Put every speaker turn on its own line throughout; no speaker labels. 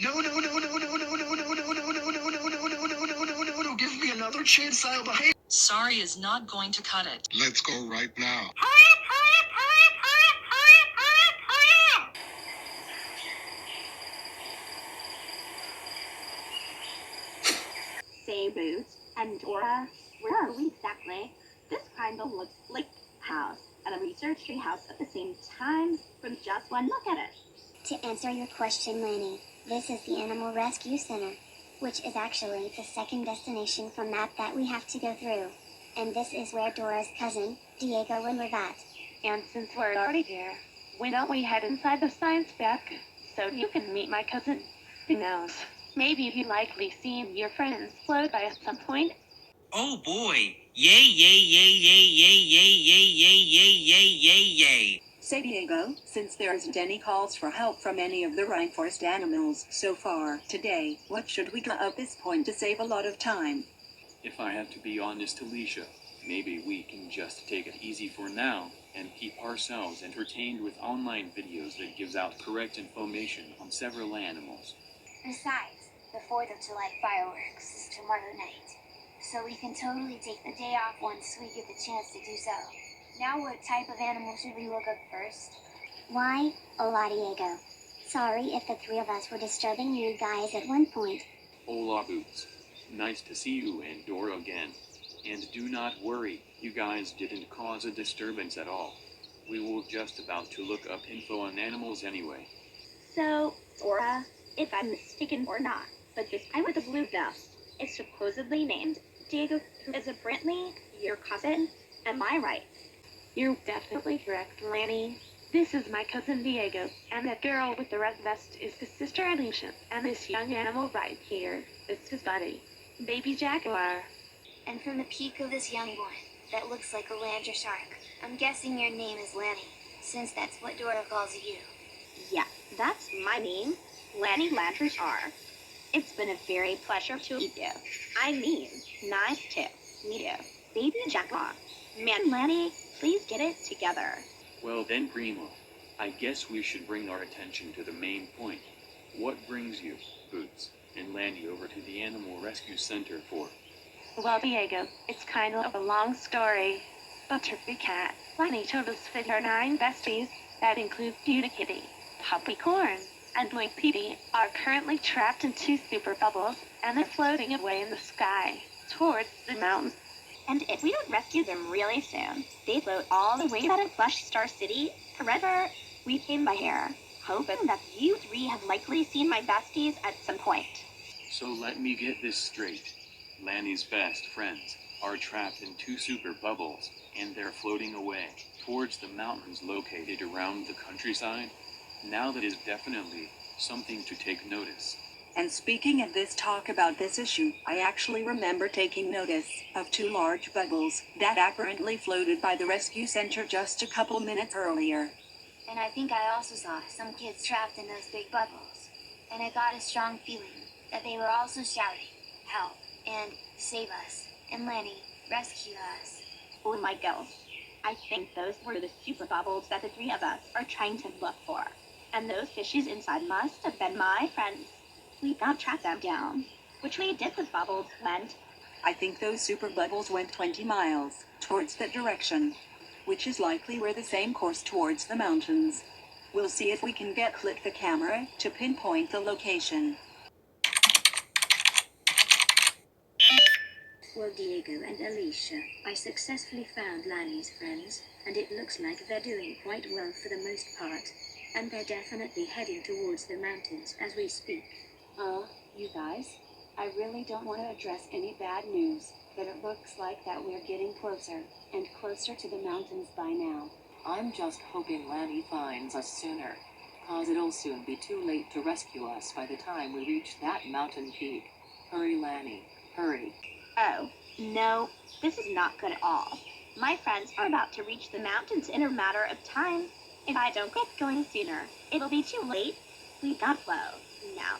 No, no, no, no, no, no, no, no, no, no, no, no, no, no, no, no, no, no, no, no. Give me another chance, I'll behave.
Sorry is not going to cut it.
Let's go right now.
Say, Boots and Dora, where are we exactly? This kind of looks like a house and a research tree house at the same time from just one look at it.
To answer your question, Lannie, this is the Animal Rescue Center, which is actually the second destination from that we have to go through. And this is where Dora's cousin, Diego, will live at.
And since we're already here, why don't we head inside the science deck so you can meet my cousin? Who knows? Maybe you've likely seen your friends float by at some point.
Oh boy! Yay, yay, yay, yay, yay, yay, yay, yay, yay, yay, yay, yay.
Say Diego, since there isn't any calls for help from any of the rainforest animals so far today, what should we do at this point to save a lot of time?
If I have to be honest, Alicia, maybe we can just take it easy for now and keep ourselves entertained with online videos that gives out correct information on several animals.
Besides, the 4th of July fireworks is tomorrow night, so we can totally take the day off once we get the chance to do so. Now what type of animal should we look up first?
Why, hola Diego. Sorry if the three of us were disturbing you guys at one point.
Hola, Boots. Nice to see you and Dora again. And do not worry, you guys didn't cause a disturbance at all. We were just about to look up info on animals anyway.
So, Dora, if I'm mistaken or not, but this guy with the blue vest is supposedly named Diego, who is apparently your cousin. Am I right?
You're definitely correct, Lannie. This is my cousin Diego, and that girl with the red vest is his sister Alicia, and this young animal right here is his buddy, Baby Jaguar.
And from the peak of this young boy, that looks like a land or shark, I'm guessing your name is Lannie, since that's what Dora calls you.
Yeah, that's my name, Lannie Lantrishar. It's been a very pleasure to meet you. I mean, nice to meet you, Baby Jaguar. Man, Lannie, please get it together.
Well then, Primo, I guess we should bring our attention to the main point. What brings you, Boots, and Lannie over to the Animal Rescue Center for?
Well, Diego, it's kind of a long story. But to recap, Lannie told us that her 9 besties, that includes Unikitty, Puppycorn, and Lil'Petey, are currently trapped in 2 super bubbles, and they're floating away in the sky, towards the mountains.
And if we don't rescue them really soon, they float all the way out of Flush Star City forever. We came by here, hoping that you 3 have likely seen my besties at some point.
So let me get this straight. Lannie's best friends are trapped in 2 super bubbles, and they're floating away towards the mountains located around the countryside? Now that is definitely something to take notice.
And speaking of this talk about this issue, I actually remember taking notice of 2 large bubbles that apparently floated by the rescue center just a couple minutes earlier.
And I think I also saw some kids trapped in those big bubbles. And I got a strong feeling that they were also shouting, help, and save us, and Lannie, rescue us.
Oh my girls, I think those were the super bubbles that the 3 of us are trying to look for. And those fishies inside must have been my friends. We got track them down. Which way did the bubbles went?
I think those super bubbles went 20 miles towards that direction, which is likely where the same course towards the mountains. We'll see if we can click the camera to pinpoint the location.
Well, Diego and Alicia, I successfully found Lannie's friends, and it looks like they're doing quite well for the most part. And they're definitely heading towards the mountains as we speak.
You guys, I really don't want to address any bad news, but it looks like that we're getting closer, and closer to the mountains by now.
I'm just hoping Lannie finds us sooner, cause it'll soon be too late to rescue us by the time we reach that mountain peak. Hurry, Lannie, hurry.
Oh, no, this is not good at all. My friends are about to reach the mountains in a matter of time. If I don't get going sooner, it'll be too late. We got flow now.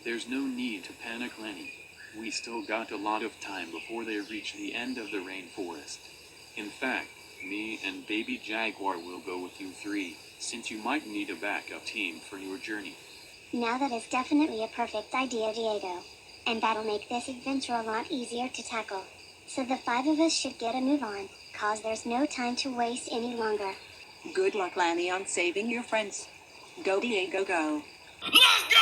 There's no need to panic, Lannie. We still got a lot of time before they reach the end of the rainforest. In fact, me and Baby Jaguar will go with you 3, since you might need a backup team for your journey.
Now that is definitely a perfect idea, Diego. And that'll make this adventure a lot easier to tackle. So the 5 of us should get a move on, cause there's no time to waste any longer.
Good luck, Lannie, on saving your friends. Go, Diego, go.
Let's go!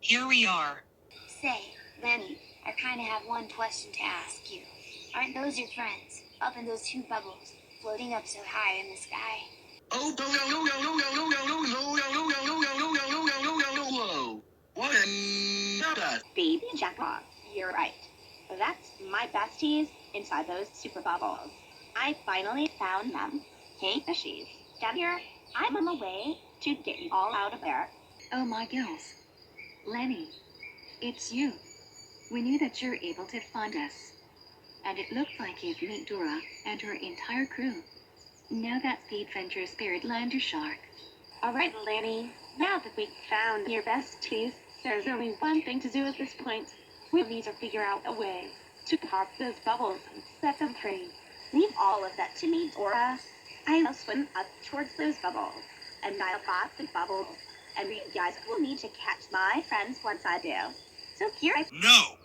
Here we are.
Say, Lannie, I kinda have one question to ask you. Aren't those your friends, up in those 2 bubbles, floating up so high in the sky?
Oh, no. What that?
Baby Jaguar, you're right. That's my besties inside those super bubbles. I finally found them. Hey, fishies, down here. I'm on the way to get you all out of there.
Oh, my girls. Lannie, it's you. We knew that you're able to find us. And it looked like you've met Dora and her entire crew. Now that's the adventure spirit Lander Shark.
All right, Lannie. Now that we've found your besties, there's only one thing to do at this point. We'll need to figure out a way to pop those bubbles and set them free.
Leave all of that to me, Dora. I'll swim up towards those bubbles, and I'll pop the bubbles, and you guys will need to catch my friends once I do. So here I...
No.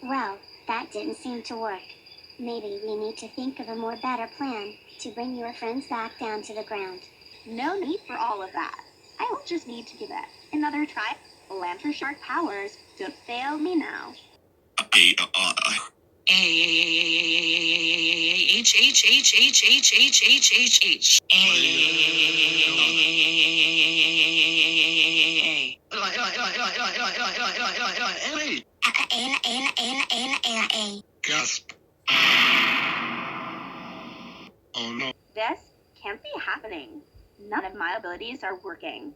Well, that didn't seem to work. Maybe we need to think of a more better plan to bring your friends back down to the ground.
No need for all of that. I will just need to give it another try. Lantern Shark powers, don't fail me now.
Gasp. Oh no.
This can't be happening. None of my abilities are working.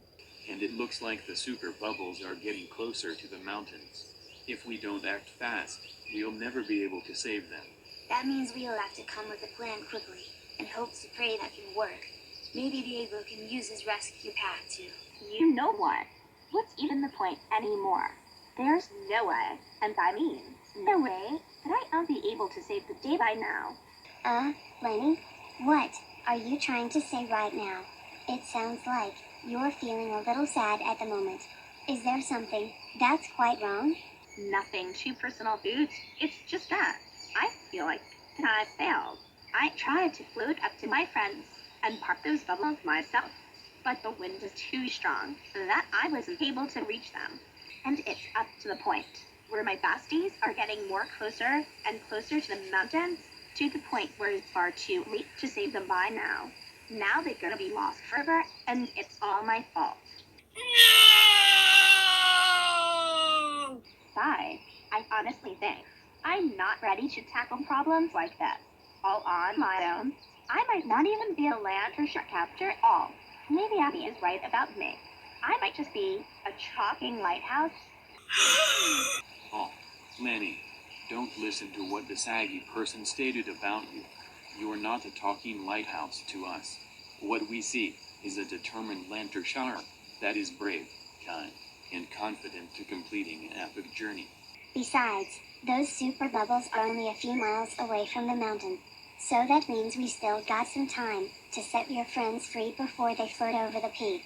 And it looks like the super bubbles are getting closer to the mountains. If we don't act fast, we'll never be able to save them.
That means we'll have to come with a plan quickly, and hope to pray that can work. Maybe Diego can use his rescue pack too.
You know what? What's even the point anymore? There's no way, and I mean no way, that I'll be able to save the day by now.
Lannie? What are you trying to say right now? It sounds like you're feeling a little sad at the moment. Is there something that's quite wrong?
Nothing too personal, dudes. It's just that I feel like I failed. I tried to float up to my friends and park those bubbles myself, but the wind was too strong that I wasn't able to reach them. And it's up to the point where my besties are getting more closer and closer to the mountains, to the point where it's far too late to save them by now. Now they're gonna be lost forever, and it's all my fault.
No!
Besides, I honestly think I'm not ready to tackle problems like this all on my own. I might not even be a land or shark capture at all. Maybe Abby is right about me. I might just be a talking lighthouse.
Oh, Lannie, don't listen to what the saggy person stated about you. You are not a talking lighthouse to us. What we see is a determined lantern shark that is brave, kind, and confident to completing an epic journey.
Besides, those super bubbles are only a few miles away from the mountain. So that means we still got some time to set your friends free before they float over the peak.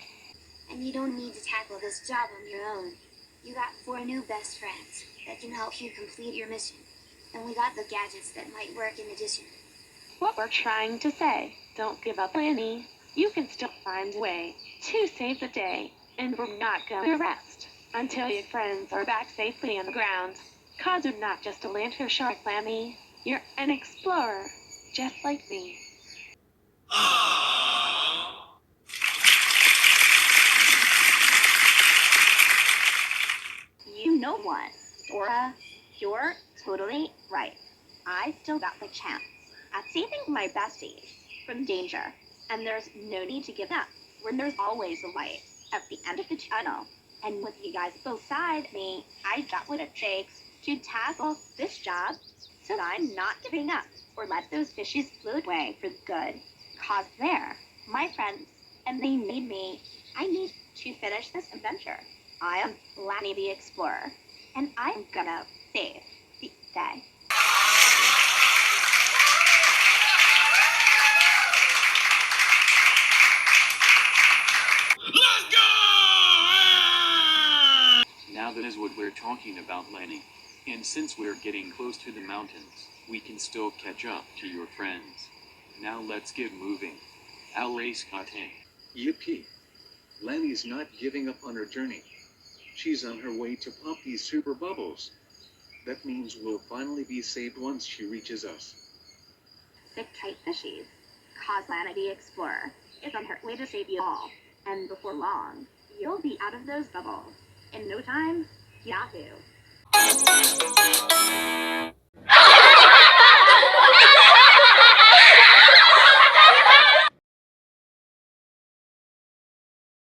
And you don't need to tackle this job on your own. You got 4 new best friends that can help you complete your mission. And we got the gadgets that might work in addition.
What we're trying to say, don't give up, Lannie. You can still find a way to save the day, and we're not going to rest until your friends are back safely on the ground. 'Cause you're not just a lantern shark, Lannie. You're an explorer, just like me.
You know what, Dora? You're totally right. I still got the chance at saving my besties from danger. And there's no need to give up when there's always a light at the end of the tunnel. And with you guys beside me, I got what it takes to tackle this job, so that I'm not giving up or let those fishes float away for good. 'Cause they're my friends, and they need me. I need to finish this adventure. I am Lannie the Explorer, and I'm gonna save the day.
what we're talking about, Lannie. And since we're getting close to the mountains, we can still catch up to your friends. Now let's get moving. Allez, Scott.
Yippee! Lannie's not giving up on her journey. She's on her way to pop these super bubbles. That means we'll finally be saved once she reaches us.
Sit tight, fishies, cause Lannie the Explorer is on her way to save you all. And before long, you'll be out of those bubbles. In no time, Yahoo!